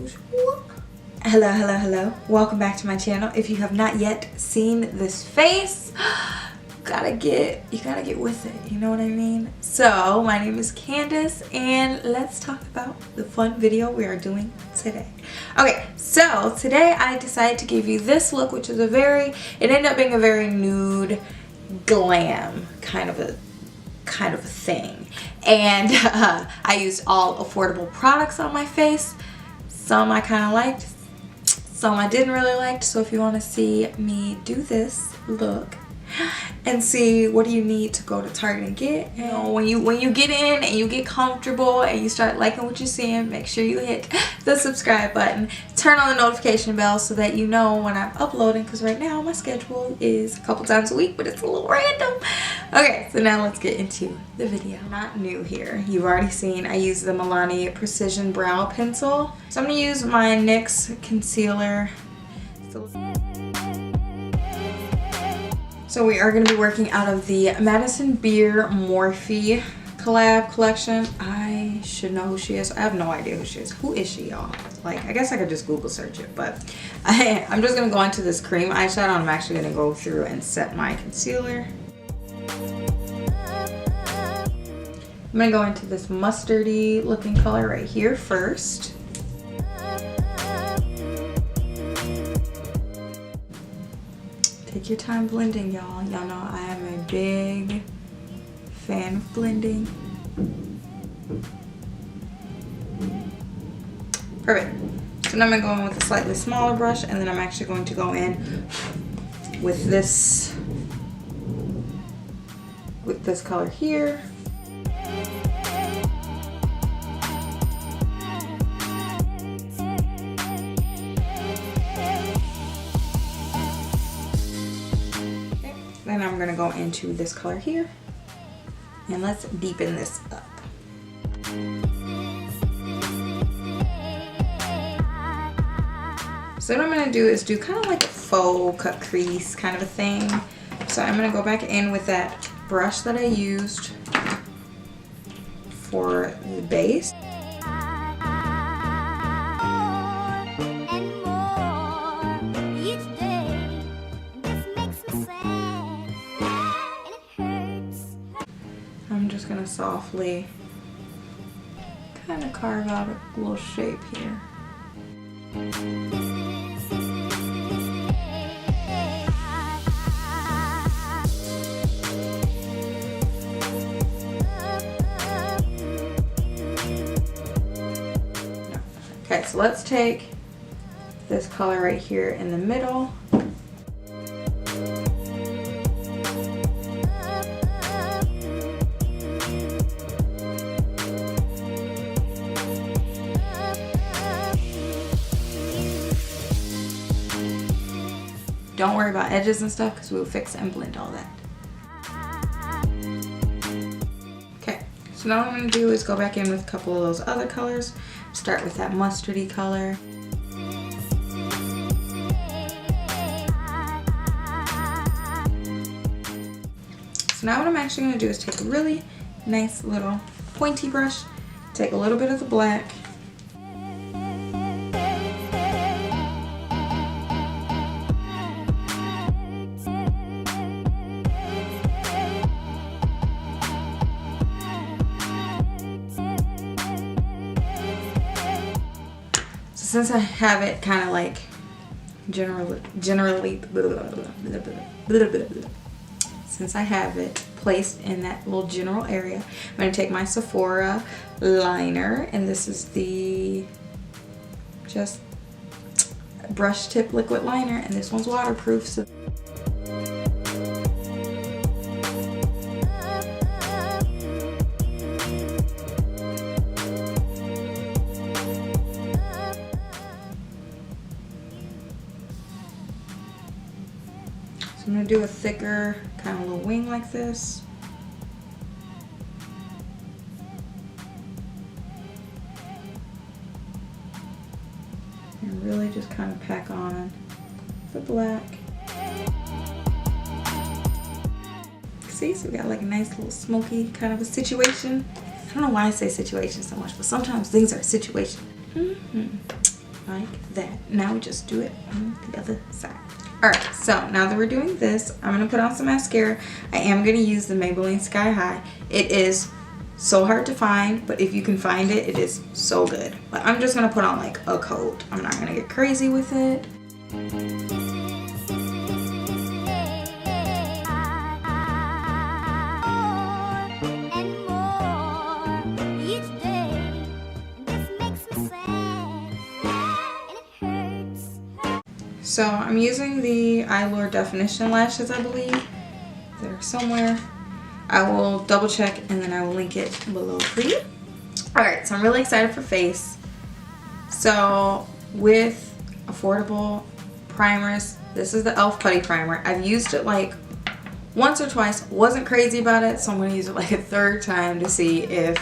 Hello, hello, hello. Welcome back to my channel. If you have not yet seen this face, you gotta get with it. You know what I mean? So, my name is Candace and let's talk about the fun video we are doing today. Okay, so today I decided to give you this look, which is it ended up being a very nude glam kind of a thing. And I used all affordable products on my face. Some I kind of liked, some I didn't really like. So if you want to see me do this look and see what do you need to go to Target and get, you know, when you get in and you get comfortable and you start liking what you're seeing, make sure you hit the subscribe button, turn on the notification bell so that you know when I'm uploading, because right now my schedule is a couple times a week, but it's a little random. Okay, so now let's get into the video. Not new here. You've already seen I use the Milani Precision Brow Pencil. So I'm going to use my NYX concealer. So we are going to be working out of the Madison Beer Morphe collab collection. I should know who she is. I have no idea who she is. Who is she, y'all? Like, I guess I could just Google search it, but I'm just going to go into this cream eyeshadow and I'm actually going to go through and set my concealer. I'm going to go into this mustardy looking color right here first. Take your time blending, y'all. Y'all know I am a big fan of blending. Perfect. So now I'm going to go in with a slightly smaller brush, and then I'm actually going to go in with this color here. Then I'm going to go into this color here, and let's deepen this up. So what I'm going to do is do kind of like a faux cut crease kind of a thing. So I'm going to go back in with that brush that I used for the base. I'm just gonna softly kind of carve out a little shape here. Okay, so let's take this color right here in the middle. Don't worry about edges and stuff because we'll fix and blend all that. Okay, so now what I'm going to do is go back in with a couple of those other colors. Start with that mustardy color. So now what I'm actually going to do is take a really nice little pointy brush, take a little bit of the black, since I have it kind of like since I have it placed in that little general area, I'm going to take my SEPHORA liner, and this is the just brush tip liquid liner, and this one's waterproof. So I'm going to do a thicker kind of little wing like this. And really just kind of pack on the black. See, so we got like a nice little smoky kind of a situation. I don't know why I say situation so much, but sometimes things are a situation. like that. Now we just do it on the other side. Alright, so now that we're doing this, I'm going to put on some mascara. I am going to use the Maybelline Sky High. It is so hard to find, but if you can find it, it is so good. But I'm just going to put on like a coat. I'm not going to get crazy with it. So I'm using the Lawdddd definition lashes, I believe. They're somewhere. I will double check and then I will link it below for you. Alright, so I'm really excited for face. So with affordable primers, this is the e.l.f. Putty Primer. I've used it like once or twice, wasn't crazy about it, so I'm going to use it like a third time to see if,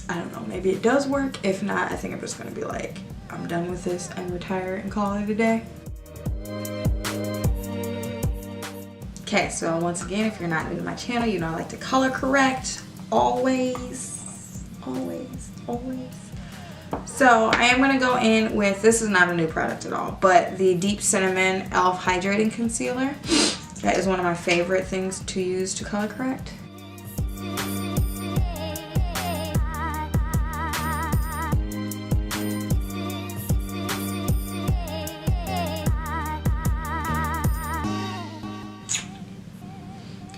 I don't know, maybe it does work. If not, I think I'm just going to be like, I'm done with this and retire and call it a day. Okay, so once again, if you're not new to my channel, you know I like to color correct always, always, always. So I am going to go in with, this is not a new product at all, but the Deep Cinnamon e.l.f. Hydrating Concealer. That is one of my favorite things to use to color correct.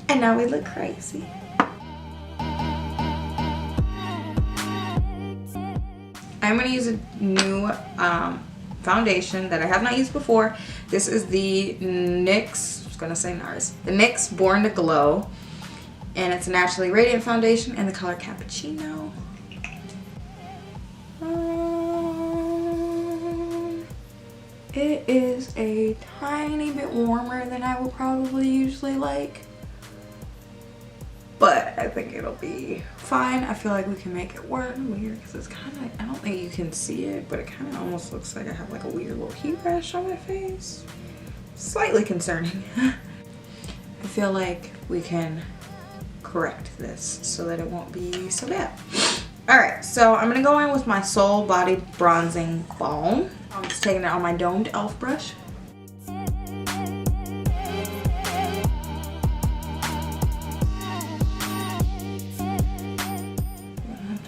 And now we look crazy. I'm going to use a new foundation that I have not used before. This is the NYX, I was going to say NARS, the NYX Born To Glow. And it's a naturally radiant foundation in the color Cappuccino. It is a tiny bit warmer than I will probably usually like. But I think it'll be fine. I feel like we can make it work. Weird, because it's kind of like, I don't think you can see it, but it kind of almost looks like I have like a weird little heat rash on my face. Slightly concerning. I feel like we can correct this so that it won't be so bad. Alright, so I'm going to go in with my Soul Body Bronzing Balm. I'm just taking it on my domed e.l.f. brush.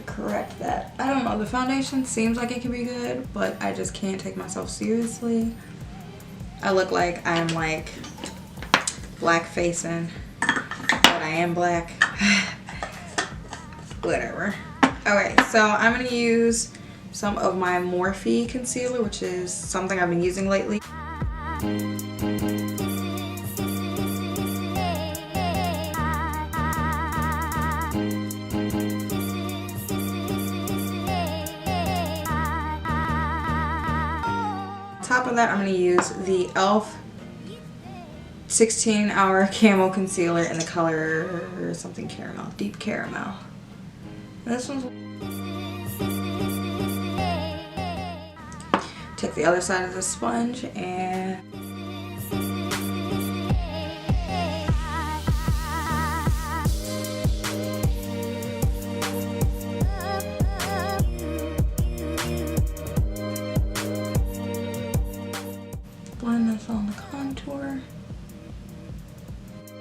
Correct that. I don't know, the foundation seems like it could be good, but I just can't take myself seriously. I look like I'm like black facing, but I am black. Whatever. Okay, so I'm gonna use some of my Morphe concealer, which is something I've been using lately. Top of that, I'm going to use the e.l.f. 16-hour Camo Concealer in the color something caramel, deep caramel. And this one's... Take the other side of the sponge and... blend this on the contour. There.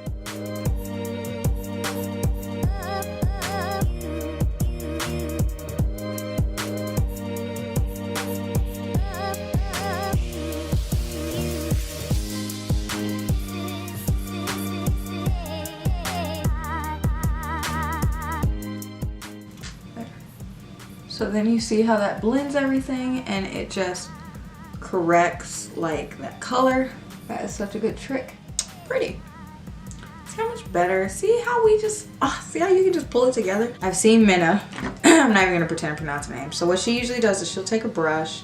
So then you see how that blends everything and it just corrects like that color. That is such a good trick. Pretty. See how much better. See how we just, see how you can just pull it together. I've seen Minna. I'm not even gonna pretend to pronounce her name. So what she usually does is she'll take a brush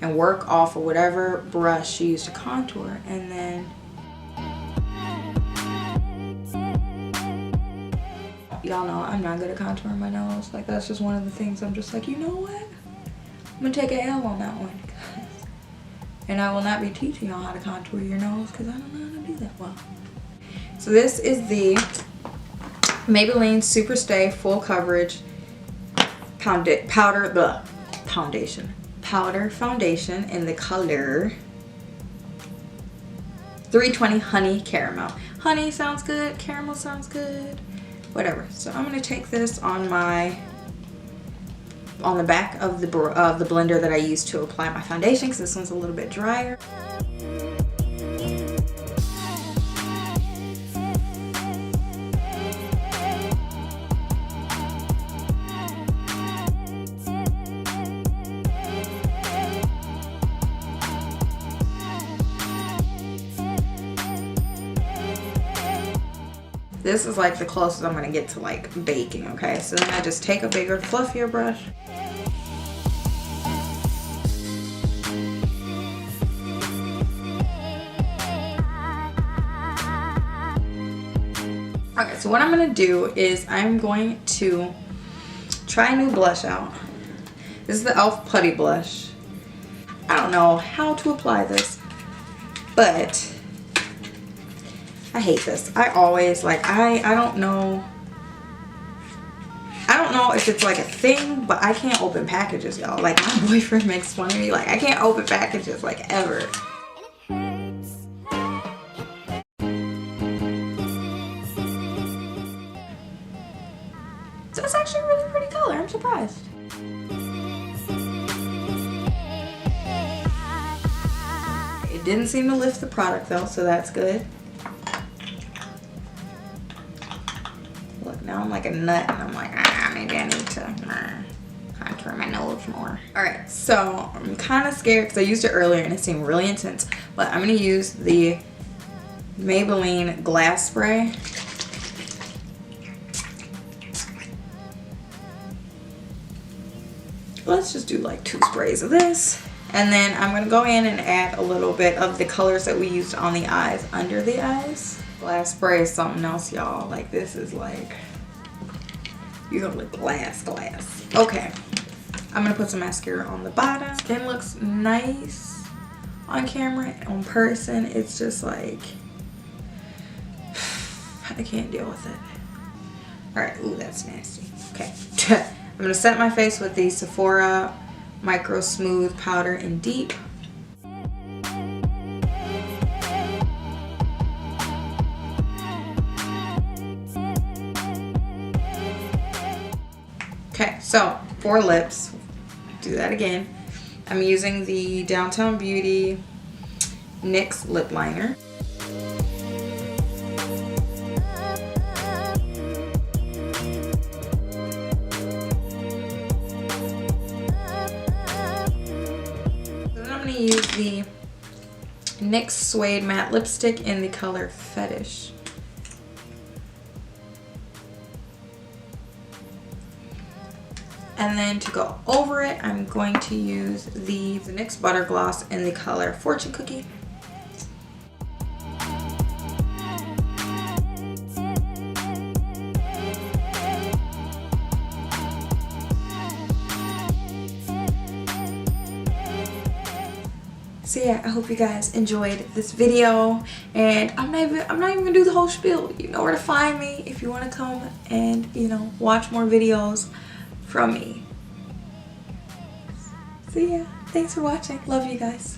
and work off of whatever brush she used to contour, and then y'all know I'm not good at contouring my nose. Like that's just one of the things I'm just like, you know what? I'm gonna take a L on that one. And I will not be teaching y'all how to contour your nose because I don't know how to do that well. So this is the Maybelline Superstay Full Coverage Powder powder foundation in the color 320 Honey Caramel. Honey sounds good, caramel sounds good, whatever. So I'm gonna take this on the back of the blender that I use to apply my foundation, because this one's a little bit drier. This is like the closest I'm gonna get to like baking, okay? So then I just take a bigger, fluffier brush. Okay, so what I'm gonna do is I'm going to try a new blush out. This is the e.l.f. Putty Blush. I don't know how to apply this, but I hate this. I always like, I don't know if it's like a thing, but I can't open packages, y'all. Like, my boyfriend makes fun of me. Like, I can't open packages like ever. So it's actually a really pretty color. I'm surprised. It didn't seem to lift the product though, so that's good. Look, now I'm like a nut and I'm like, maybe I need to contour my nose more. Alright, so I'm kind of scared because I used it earlier and it seemed really intense. But I'm going to use the Maybelline Glass Spray. Let's just do like 2 sprays of this. And then I'm going to go in and add a little bit of the colors that we used on the eyes, under the eyes. Glass spray is something else, y'all. Like, this is like, you're gonna look glass. Okay, I'm gonna put some mascara on the bottom. Skin looks nice on camera. On person, it's just like, I can't deal with it. All right, ooh, that's nasty. Okay, I'm gonna set my face with the SEPHORA Micro Smooth Powder in Deep. Okay, so for lips, do that again. I'm using the Downtown Beauty NYX lip liner. Then I'm going to use the NYX Suede Matte Lipstick in the color Fetish. And then to go over it, I'm going to use the NYX Butter Gloss in the color Fortune Cookie. So yeah, I hope you guys enjoyed this video, and I'm not even gonna do the whole spiel. You know where to find me if you want to come and, you know, watch more videos from me. So yeah, thanks for watching. Love you guys.